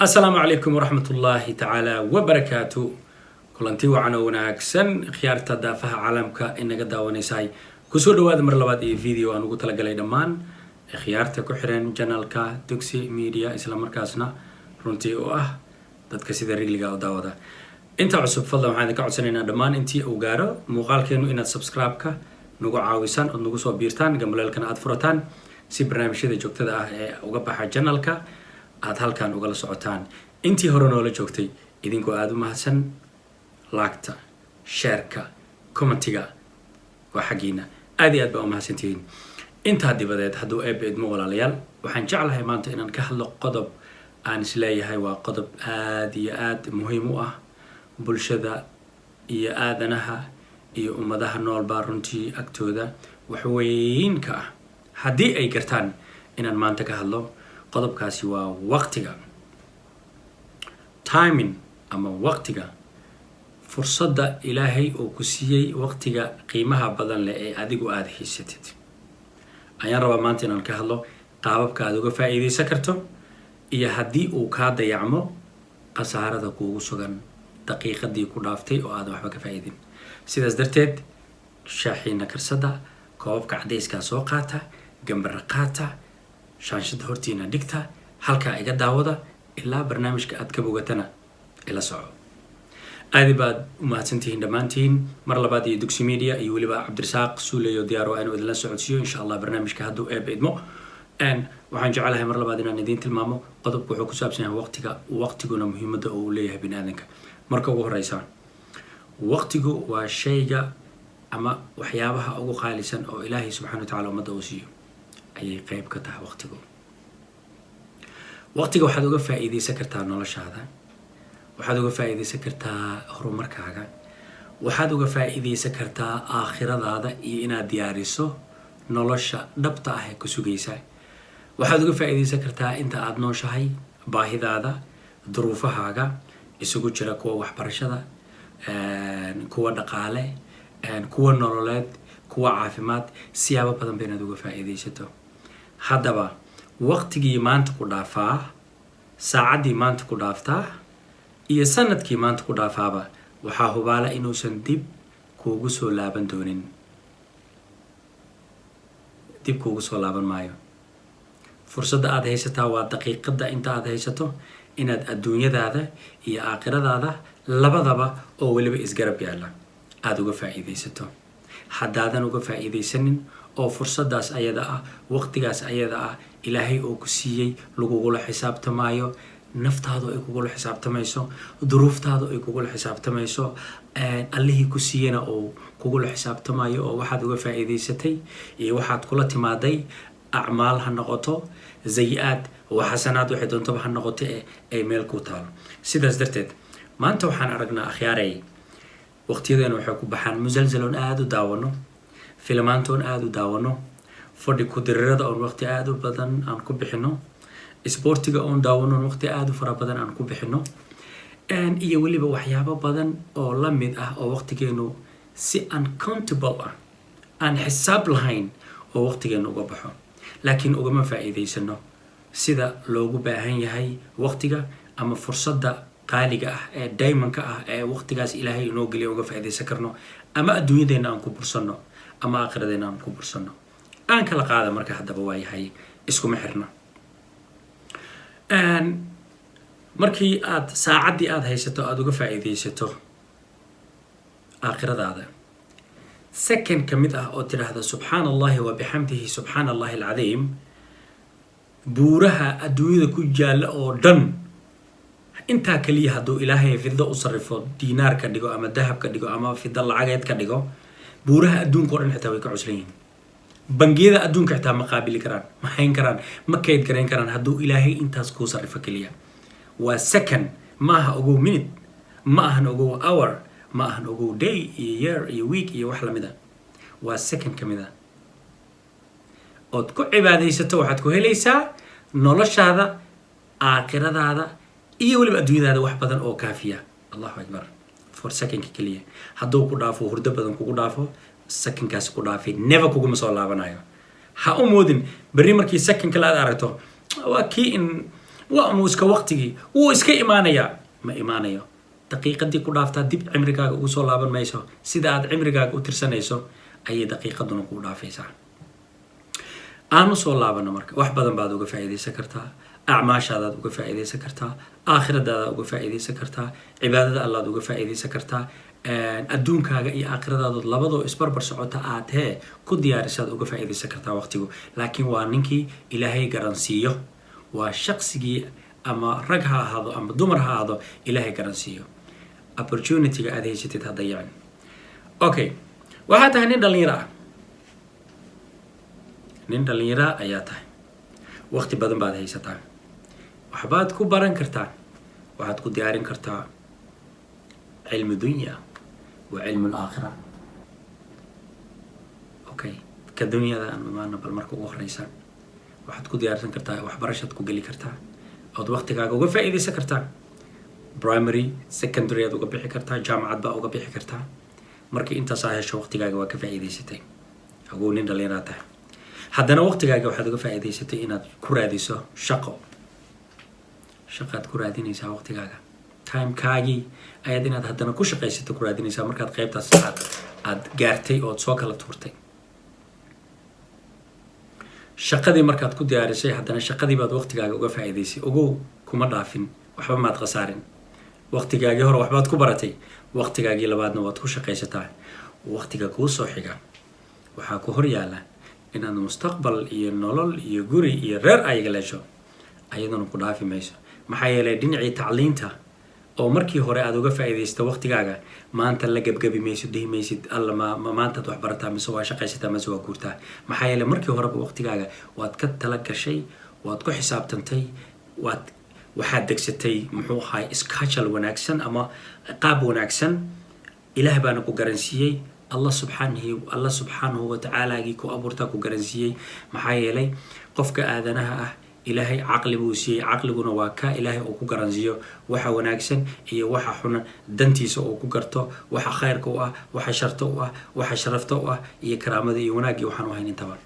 السلام عليكم ورحمة الله تعالى وبركاته. كلنتي وعنا وناكسن خيارتا دافها عالمك إنك داوانيساي كسور دواد مرلواد فيديو أنا قلت لك دمان خيارتا كحرين جانالكا دوكسي ميديا إسلام مركزنا runtii oo ah dadka sida rigliga oo daawada inta cusub fadlan waxaan ka codsanaynaa dhammaan intii uu gaaro muuqaalkeenu inaad subscribe-ka nagu caawisaan oo nagu soo biirtaan gambalelkana aad furataan si barnaamijyada joogtada ah ee uga baxa channelka aad halkan uga la socotaan intii hore noola joogtay idinkoo aad u mahadsan like-ta share-ka comment-iga waa xaqiina aad iyo aad baa u mahadsantihiin inta dibadeed hadduu eebidmo walaalayaal waxaan jeclahay maanta inaan ka hadlo qodob aan isleeyahay waa qodob aad iyo aad muhiim u ah bulshada iyo aadanaha iyo ummadaha nool baa runtii agtooda wax weyn ka ah haddii ay gartaan inaan maanta ka hadlo qodobkaasi waa waqtiga timing ama waqtiga fursadda ilaahay oo ku siiyey waqtiga qiimaha badan leh ee adigu aad haysatid ayaan rabaa maanta inaan ka hadlo qaababka aad uga faa'iidaysan karto iyo haddii uu kaa dayacmo khasaarada kuugu sugan daqiiqadii ku dhaaftay oo aad waxba ka faa'iidin sidaas darteed shaaxiina karsada koobabka cadayskaa soo qaata gambara qaata shaanshada hortiina dhigta halkaa iga daawada ilaa barnaamijka aad ka bogatana ila soco aadi baad u mahadsantihiin dhammaantiin mar labaad iyo dugsi media iyo weliba cabdirasaaq suuleyo diyaar waa inuu idinla socodsiiyo insha allah barnaamijka hadduu eeb idmo waxaan jecelahay mar labaad inaan idiin tilmaamo qodobku wuxuu ku saabsan yahay waqtiguna muhiimadda uu leeyahay bini'aadanka marka ugu horeysa waqtigu waa shayga ama waxyaabaha ugu qaalisan oo ilaahay subxaana wa tacaala ummadda uu siiyo ayay qayb ka tahay waqtiga waxaad uga faa'iidaysan kartaa noloshaada waxaad uga faa'iidaysan kartaa horumarkaaga waxaad uga faa'iidaysan kartaa aakhiradaada iyo inaad diyaariso nolosha dhabta ah ee ku sugaysa waxaad uga faa'iidaysan kartaa inta aad nooshahay baahidaada duruufahaaga isugu jira kuwa waxbarashada kuwa dhaqaale kuwa nololeed kuwa caafimaad siyaabo badan ba inaad uga faa'iidaysato haddaba waqtigii maanta ku dhaafaa saacaddii maanta ku dhaaftaa iyo sanadkii maanta ku dhaafaaba waxaa hubaala inuusan dib kuugu soo laaban doonin dib kuugu soo laaban maayo fursadda aad haysataa waa daqiiqadda inta aad haysato inaad adduunyadaada iyo aakhiradaada labadaba oo weliba isgarab yaalla aada uga faa'iidaysato haddaadan uga faa'iidaysanin oo fursaddaas ayada ah waqtigaas ayada ah ilaahay oo ku siiyey lagugula xisaabtamaayo naftaadu ay kugula xisaabtamayso duruuftaadu ay kugula xisaabtamayso allihii ku siiyena oo kugula xisaabtamayo oo waxaad uga faa'iidaysatay iyo waxaad kula timaaday acmaal ha noqoto zayi-aad waa xasanaad waxay doontaba ha noqoto ay meel ku taalo sidaas darteed maanta waxaan aragnaa akhyaaray waqtiyadeena waxay ku baxaan musalsaloon aada u daawano filmaantoon aada u daawano fadhi ku-dirirada oon waqti aada u badan aan ku bixino isboortiga oon daawano waqti aada u fara badan aan ku bixino iyo weliba waxyaabo badan oo la mid ah oo waqtigeenu si uncountable ah aan xisaab lahayn oo waqtigeenu uga baxo laakiin ugama faa'iidaysano sida loogu baahan yahay waqtiga ama fursadda qaaliga ah ee diamondka ah ee waqtigaas ilaahay inoo geliya uga faa'iidaysan karno ama adduunyadeena aan ku bursanno ama aakhiradeena aan ku bursanno aan kala qaada marka haddaba waa yahay iskuma xirna markii aad saacaddii aad haysato aada uga faa'iidaysato aakhiradaada second ka mid ah oo tidhaahda subxaana allahi wa bixamdihi subxaana allahi alcadiim buuraha adduunyada ku jaalla oo dhan intaa kaliya hadduu ilaahay fiddo u sarrifo diinaar ka dhigo ama dahab ka dhigo ama fiddo lacageed ka dhigo buuraha adduunka o dhan xitaa way ka cuslan yihiin bangiyada adduunka xitaa ma qaabili karaan ma hayn karaan ma kayd garayn karaan hadduu ilaahay intaas kuu sarrifo keliya waa second ma aha ogow minute ma ahan ogow hour ma ahan ogow day iyo year iyo week iyo wax lamid a waa second ka mid a ood ku cibaadaysato waxaad ku helaysaa noloshaada aakhiradaada iyo weliba adduunyadaada wax badan oo kaafiya allahu akbar for secondka keliya hadduu ku dhaafo hurdo badan kugu dhaafo secondkaasi ku dhaafay never kuguma soo laabanayo ha u moodin berri markii second kale aad aragto waa kii in وأموسك وقتي وإسك إيمانيا ما إيمانيا دقيقة دي كلها فتاة دب عمرك وصول لابن مايسو سيدات عمرك وترسنيسو أي دقيقة دون كلها فيسا أنا صول لابن مرك وحبا بعد وقف عيدي سكرتها أعماش هذا وقف عيدي سكرتها آخر هذا وقف عيدي سكرتها عبادة الله وقف عيدي سكرتها adduunkaaga iyo aakhiradaada labadoo isbarbar socota aad ku diyaarisaad uga faa'iideysan kartaa waqtigu laakiin waa ninkii ilaahay garansiiyo waa shaqsigii ama rag ha ahaado ama dumar ha ahaado ilaahay garansiiyo opportunity-ga aad haysatid ha dayacin okay waxaa tahay nin dhalinyaro ayaa tahay waqti badan baad haysataa waxbaad ku baran kartaa waxaad ku diyaarin kartaa cilmi dunya وعلم الآخرة أوكي كالدنيا ذا ما نبل مركو أخريسان واحد كو ديارتن كرتا واحد برشة كو قلي كرتا أو وقتك أقو فائدة سكرتا برايمري سكندري أقو بيحي كرتا جامعات بقى أقو بيحي كرتا مركي انت صاحي شو وقتك أقو كفائدة ستي أقو نين دليناته حدنا وقتك أقو حد أقو فائدة ستي إنا كورادي سو شقات كورادي نيسا وقتك أقو time kaagi ayaad inaad haddana ku shaqaysato ku raadinaysaa markaad qaybtaas aad gaartay oo soo kala tuurtay shaqadii markaad ku diyaarisay haddana shaqadii baad waqtigaaga uga faa'iideysay ogow kuma dhaafin waxba maad khasaarin waqtigaagii hore waxbaad ku baratay waqtigaagii labaadna waad ku shaqaysataa waqtiga kuu soo xiga waxaa ku hor yaala inaad mustaqbal iyo nolol iyo guri iyo reer ayaga leesho ayaduna ku dhaafi mayso maxaa yeelay dhinacii tacliinta oo markii hore aad uga faa'iideysto waqtigaaga maanta la gabgabi maysid dhihi maysid alla maanta wax barataa mise waa shaqaysataa mise waa guurtaa maxaa yeelay markii horeba waqtigaaga waad ka tala gashay waad ku xisaabtantay waxaad degsatay muxuu ahaay schedule wanaagsan ama qaab wanaagsan ilaah baana ku garansiiyey Allah subhanahu wa ta'ala ku abuurtaa ku garansiiyey maxaa yeelay qofka aadanaha ah إلهي عقل بوسي عقل جونا واكا إلهي أو كجرانزيو وح وناكسن هي وح حنا دنتيس أو كجرتو وح خير كوا وح شرتو وح شرفتو هي كرامة دي وناجي وحنا وهين انتبه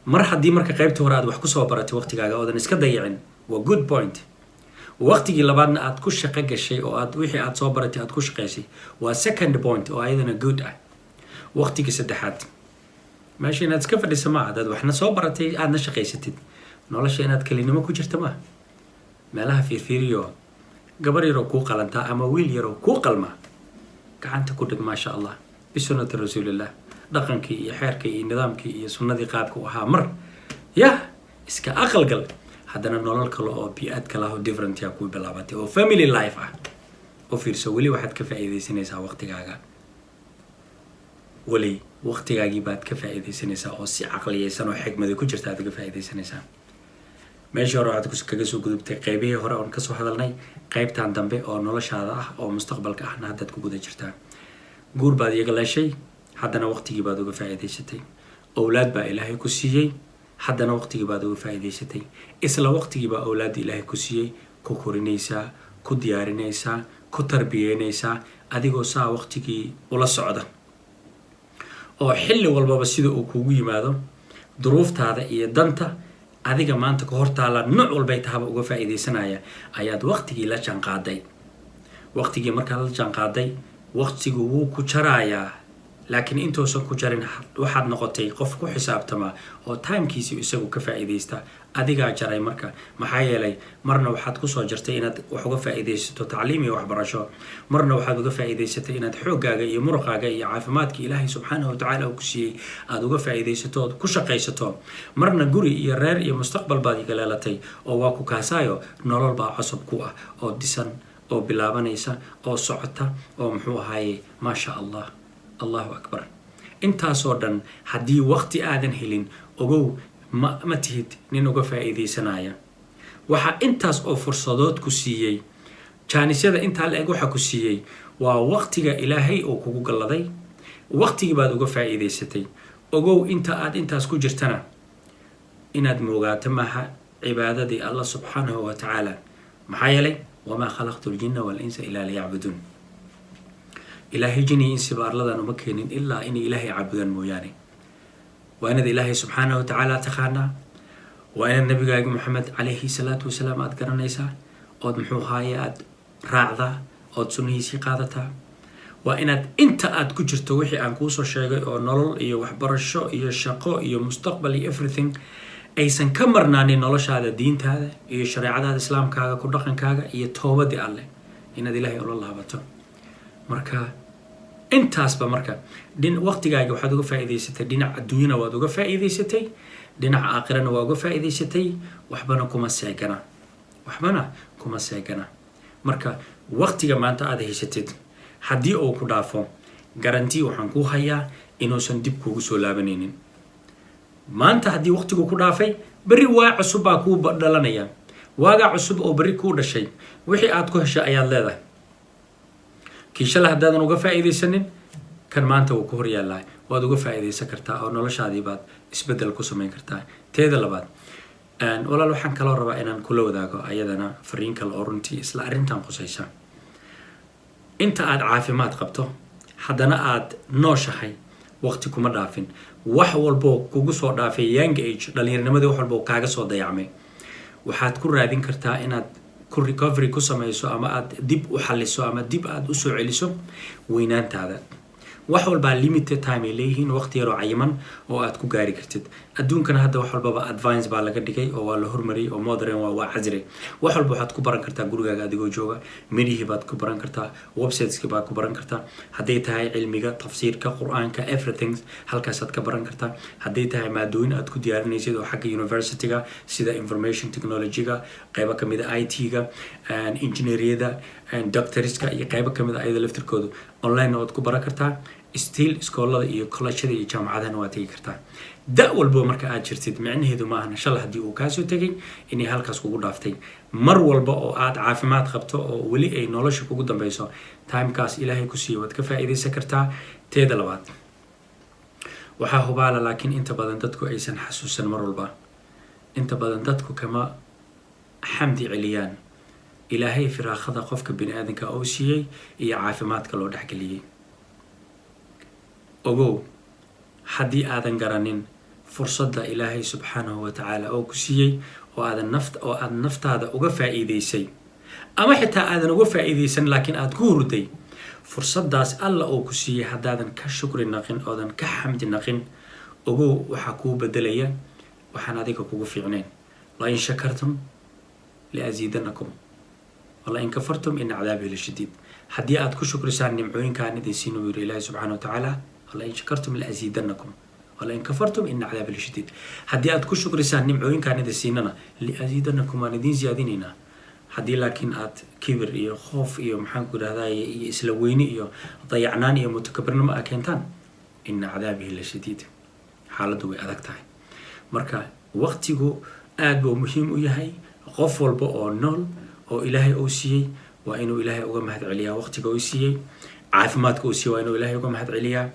مرحب دي مركب قيبت وراد وح كسوة برات وقت جاga أو ده نسكت ضيعين وجود بوينت وقت جي لبعضنا أتكش شقق الشيء أو أدويحي أتصور برات أتكش قيسي وسكند بوينت أو أيضا جود وقت جي سدحات ماشي نتكفر السماع ده وإحنا صوبرتي أنا شقيستي nolosha inaad kalinimo ku jirto ma meelaha fiirfiiriyo gabar yar oo ku qalanta ama wiil yar oo ku qalma gacanta ku dhig ma sha Allah bisunnati rasuulillah dhaqankii iyo xeerkii iyo nidaamkii iyo sunnadii qaabka u ahaa mar ya iska aqal gal haddana nolol kale oo bi'ad kale oo different ya ku bilaabatay oo family life ah oo fiirso wali waxaad ka faa'iideysanaysaa waqtigaaga wali waqtigaagii baad ka faa'iideysanaysaa oo si aqliyeysan oo xigmad ku jirta aad ka faa'iideysanaysaa meesha hore waxaad kaga soo gudubtay qaybihii hore oon kasoo hadalnay qaybtan dambe oo noloshaada ah oo mustaqbalka ahna haddaad ku guda jirtaa guur baad iyaga leeshay haddana waqtigii baad uga faa'iideysatay awlaad baa ilaahay ku siiyey haddana waqtigii baad uga faa'iideysatay isla waqtigii baa awlaad ilaahay ku siiyey ku korinaysaa ku diyaarinaysaa ku tarbiyeynaysaa adigoo saa waqtigii ula socda oo xilli walbaba sida uu kugu yimaado duruuftaada iyo danta adiga maanta ka hortaala nooc walba tahaba uga faa'iideysanaya ayaad waqtigii la janqaaday waqtigii marka la janqaaday waqtigu wuu ku jaraaya laakiin intoosan ku jarin waxaad noqotay qof ku xisaabtama oo timekiisa isagu ka faa'iideysta adiga jaray marka maxaa yeelay marna waxaad ku soo jirtay inaad wax uga faa'iideysato tacliim iyo waxbarasho marna waxaad uga faa'iideysatay inaad xoogaaga iyo muruqaaga iyo caafimaadka ilaahay subhanahu wa ta'ala uu ku siiyay aad uga faa'iideysato ku shaqaysato marna guri iyo reer iyo mustaqbal baad iga leelatay oo waa ku kaasaayo nolol baa cusub ku ah oo disan oo bilaabanaysa oo socota oo muxuu ahaayay ma sha Allah Allahu akbar intaasoo dhan haddii waqti aadan helin ogow ma tihid nin uga faa'iideysanaya waxa intaas oo fursadood ku siiyey jaanisyada intaa la eg waxa ku siiyey waa waqtiga ilaahay oo kugu galladay waqtigii baad uga faa'iideysatay ogow inta aad intaas ku jirtana inaad moogaato maaha cibaadadii Allah subhanahu wa ta'ala maxaa yeelay wamaa khalaqtu al-jinna wal-insa illa liya'budun إلهي جني إنسي بأرلدان ومكينين إلا إني إلهي عبدان موياني وأنا إلهي سبحانه وتعالى تخانا وأنا النبي محمد عليه الصلاة والسلام أذكر نيسا أود محوها أد راعدا أود سنه سيقادتها وإن أنت أد كجرت وحي عن كوسو شيء أو نول إيو وحبرشو إيو شقو إيو مستقبلي everything أيسن كمرناني نولش هذا دين هذا إيو شريعة هذا الإسلام كاغا كردقن كاغا إيو توبة دي الله إن دي الله الله باتو مركا intaasba marka waqtigaaga waxaad uga faa'iidaysatay dhinaca adduunyana waad uga faa'iidaysatay dhinaca aakhirana waa uga faa'iidaysatay waxbana kuma seegana marka waqtiga maanta aad haysatid haddii uu ku dhaafo garanti waxaan ku hayaa inuusan dib kuugu soo laabanaynin maanta haddii waqtigu ku dhaafay bari waa cusub baa kuu dhalanaya waaga cusub oo bari kuu dhashay wixii aad ku heshay ayaad leedahay kiishala haddaadan uga faa'iidaysanin kan maanta wuu ku hor yaallaa waad uga faa'iidaysan kartaa oo noloshaadii baad isbeddel ku samayn kartaa teeda labaad walaal waxaan kaloo rabaa inaan kula wadaago ayadana fariin kale oo runtii isla arrintan qusaysa inta aad caafimaad qabto haddana aad nooshahay waqti kuma dhaafin wax walbo kugu soo dhaafay young age dhalinyaanimadii wax walbo kaaga soo dayacmay waxaad ku raadin kartaa inaad recovery ku samayso ama aad dib u xaliso ama dib aad u soo celiso weynaantaada wax walba limited time ay leeyihiin waqti yar oo cayiman oo aad ku gaari kartid adduunkana hadda wax walba advance baa laga dhigay oo waa la hormariyay oo modern waa casri wax walba waxaad ku baran kartaa gurigaaga adigoo jooga midihii baad ku baran kartaa websites-ka baad ku baran kartaa hadday tahay cilmiga tafsiirka quraanka everything halkaasaad ka baran kartaa hadday tahay maadooyin aad ku diyaarinaysid oo xagga university-ga sida information technology-ga qaybo ka mid ah IT-ga engineeriyada doctorska iyo qaybo ka mid ah ayada laftirkoodu online waad ku baran kartaa still iskoolada iyo college-da iyo jaamacadaha waad tagi kartaa da walba marka aad jirtid macnaheedu ma aha shal hadii uu ka soo tagay inay halkaas kugu dhaaftay mar walba oo aad caafimaad qabto oo wali ay nolosha kugu dambayso timekaas ilaahay ku siiyo waad ka faa'iideysan kartaa teeda labaad waxa hubaala laakiin inta badan dadku aysan xasuusan mar walba inta badan dadku kama xamdi celiyaan ilaahay firaaqada qofka bini'aadanka oo siiyay iyo caafimaadka loo dhaxgaliyay ogow haddii aadan garanin fursadda ilaahay subxaanahu wa tacaala oo ku siiyey oo aad naftaada uga faa'iidaysay ama xitaa aadan uga faa'iidaysan laakiin aad ku hurday fursaddaas alla oo ku siiyey haddaadan ka shukri naqin oodan ka xamdi naqin ogow waxaa kuu bedelaya waxaan adiga kugu fiicnayn la in shakartum liaziidanakum wala in kafartum in cadaabi lashadiid haddii aad ku shukrisaan nimcooyinkaan idin siin uu yiri ilaahay subxaanahu wa tacaala wala in shakartum liaziidanakum wala in kafartum in cadaabi lashadiid haddii aad ku shukrisaan nimcooyinkaan idin siinana liaziidanakum waan idin ziyaadinaynaa haddii laakiin aad kibir iyo khoof iyo maxaan ku idhahdaa iyo isla weyni iyo dayacnaan iyo mutakabirnimo aad keentaan ina cadaabihi lashadiid xaaladdu way adag tahay marka waqtigu aad buu muhiim u yahay qof walba oo nool oo ilaahay uu siiyey waa inuu ilaahay uga mahad celiyaa waqtiga uu siiyey caafimaadka uu siiyey waa inuu ilaahay uga mahad celiyaa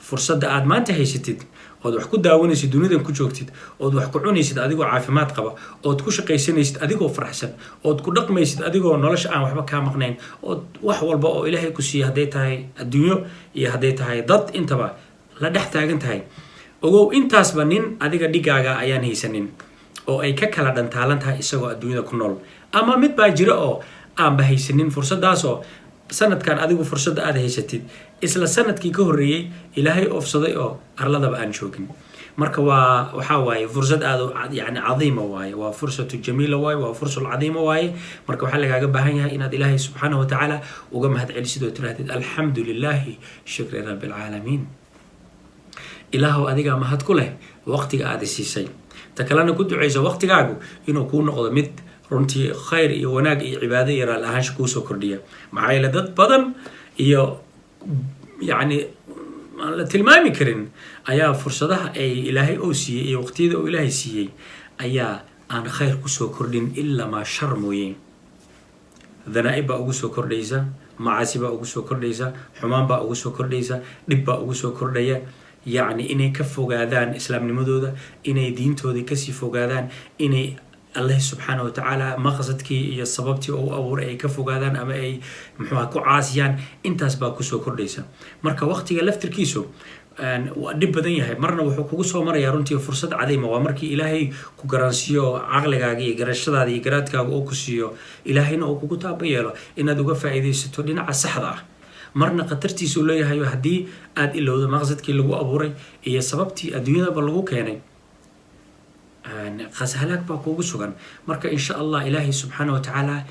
fursadda aad maanta haysatid ood wax ku daawanaysid dunidan ku joogtid ood wax ku cunaysid adigoo caafimaad qaba ood ku shaqaysanaysid adigoo faraxsan ood ku dhaqmaysid adigoo nolosha aan waxba kaa maqnayn ood wax walba oo ilaahay ku siiyey hadday tahay adduunyo iyo hadday tahay dad intaba la dhex taagan tahay ogow intaasba nin adiga dhigaaga ayaan haysanin oo ay ka kala dhantaalan tahay isagoo adduunyada ku nool ama mid baa jira oo aanba haysanin fursaddaasoo sanadkan adigu fursadda aad haysatid isla sanadkii ka horreeyey ilaahay oofsaday oo arladaba aan joogin marka waxaa waaye fursad aad yani cadiima waaye waa fursatu jamiila waaye waa fursul cadiima waaye marka waxaa lagaaga baahan yahay inaad ilaahay subxaanahu wa tacaala uga mahad celisid oo tirahdid alxamdu lilaahi shukri rabbi alcaalamiin ilaahow adigaa mahad ku leh waqtiga aad siisay ta kalena ku ducayso waqtigaagu inuu kuu noqdo mid runtii khayr iyo wanaag iyo cibaado iyo raali ahaansha kuu soo kordhiya maxaa yeele dad badan iyo yacni aan la tilmaami karin ayaa fursadaha ay ilaahay oo siiyey iyo waqtiyada oo ilaahay siiyey ayaa aan khayr kusoo kordhin ilaa maa shar mooye danaa'ib baa ugu soo kordhaysa macaasi baa ugu soo kordhaysa xumaan baa ugu soo kordhaysa dhib baa ugu soo kordhaya yacni inay ka fogaadaan islaamnimadooda inay diintoodii kasii fogaadaan inay الله سبحانه وتعالى مقصدكي يا صببتي أو أور أي كفو قادان أما أي محوها كعاسيان إنت أسباب كسو كرديسا مركا وقتي لفتر كيسو dhib badan yahay marna wuxuu kugu soo marayaa runtii fursad cadiima waa markii ilaahay ku garansiiyo caqligaaga iyo garashadaada iyo garaadkaaga oo ku siiyo ilaahayna uu kugu taaba yeelo inaad uga faa'iidaysato dhinaca saxda ah marna khatartiisu leeyahay haddii aad ilowdo maqsadkii lagu abuuray iyo sababtii adduunyadaba lagu keenay halaag baa kugu sugan marka insha allah ilaahay subxaana watacaala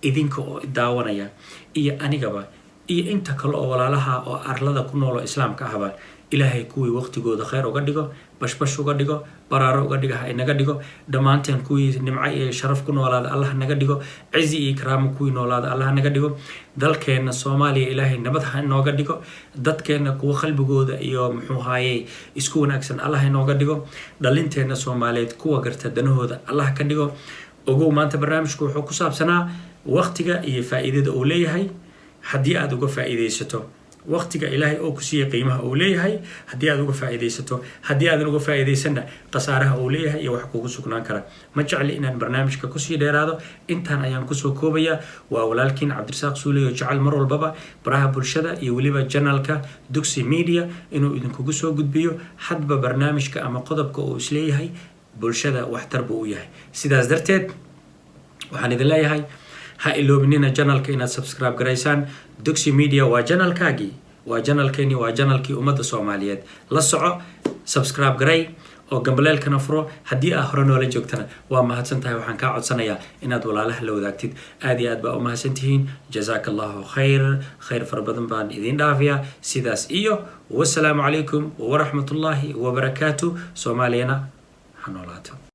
idinka oo daawanaya iyo anigaba iyo inta kale oo walaalaha oo arlada ku nool oo islaamka ahba ilaahay kuwii waqtigooda khayr uga dhigo bashbash uga dhigo baraaro uga dhigo ha inaga dhigo dhammaanteen kuwii nimco iyo sharaf ku noolaada allah naga dhigo cizi iyo karaamo kuwii noolaada allah naga dhigo dalkeenna soomaaliya ilaahay nabad ha inooga dhigo dadkeenna kuwa qalbigooda iyo muxuu haayey isku wanaagsan allah inooga dhigo dhalinteenna soomaaliyeed kuwa garta danahooda allah ka dhigo ogow maanta barnaamijku wuxuu ku saabsanaa waqtiga iyo faa'iidada uu leeyahay haddii aad uga faa'iidaysato waqtiga ilaahay oo ku siiyay qiimaha uu leeyahay haddii aad uga faa'iidaysato haddii aadan uga faa'iidaysanna khasaaraha uu leeyahay iyo wax kugu sugnaan kara ma jecli inaan barnaamijka kusii dheeraado intaan ayaan kusoo koobayaa waa walaalkiin cabdirasaaq suuley oo jecel mar walbaba baraha bulshada iyo weliba janalka Dugsi Media inuu idinkugu soo gudbiyo hadba barnaamijka ama qodobka uu isleeyahay bulshada waxtar buu u yahay sidaas darteed waxaan idin leeyahay ha iloobinina channelka inaad subscribe garaysaan Dugsi Media waa channelkaagii waa channelkeeni waa channelkii ummadda Soomaaliyeed la soco subscribe garay oo gambaleelkana furo haddii aad hore noola joogtana waa mahadsantahay waxaan kaa codsanayaa inaad walaalaha la wadaagtid aad iyo aad baa u mahadsantihiin jazaakallahu khayr fara badan baan idin dhaafiyaa sidaas iyo wassalaamu calaykum waraxmatullaahi wabarakaatu Soomaaliyana ha noolaato